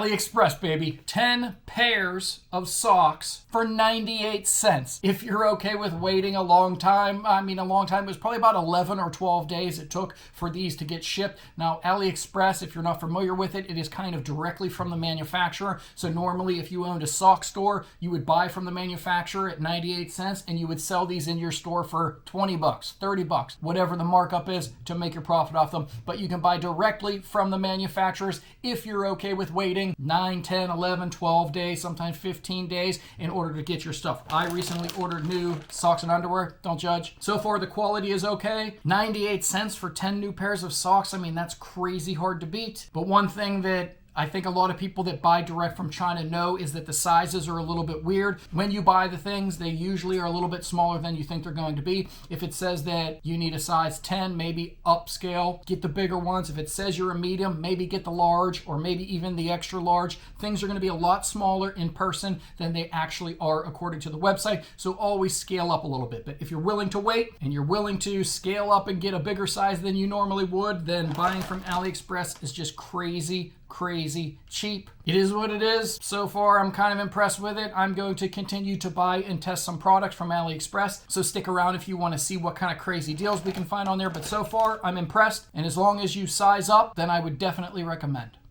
AliExpress, baby. 10 pairs of socks for 98 cents. If you're okay with waiting a long time, it was probably about 11 or 12 days it took for these to get shipped. Now, AliExpress, if you're not familiar with it, it is kind of directly from the manufacturer. So normally if you owned a sock store, you would buy from the manufacturer at 98 cents and you would sell these in your store for 20 bucks, 30 bucks, whatever the markup is to make your profit off them. But you can buy directly from the manufacturers if you're okay with waiting 9, 10, 11, 12 days, sometimes 15 days in order to get your stuff. I recently ordered new socks and underwear. Don't judge. So far, the quality is okay. 98 cents for 10 new pairs of socks. I mean, that's crazy hard to beat. But one thing that I think a lot of people that buy direct from China know is that the sizes are a little bit weird. When you buy the things, they usually are a little bit smaller than you think they're going to be. If it says that you need a size 10, maybe upscale, get the bigger ones. If it says you're a medium, maybe get the large or maybe even the extra large. Things are going to be a lot smaller in person than they actually are according to the website. So always scale up a little bit. But if you're willing to wait and you're willing to scale up and get a bigger size than you normally would, then buying from AliExpress is just crazy cheap. It is what it is. So far, I'm kind of impressed with it. I'm going to continue to buy and test some products from AliExpress. So stick around if you want to see what kind of crazy deals we can find on there. But so far, I'm impressed. And as long as you size up, then I would definitely recommend.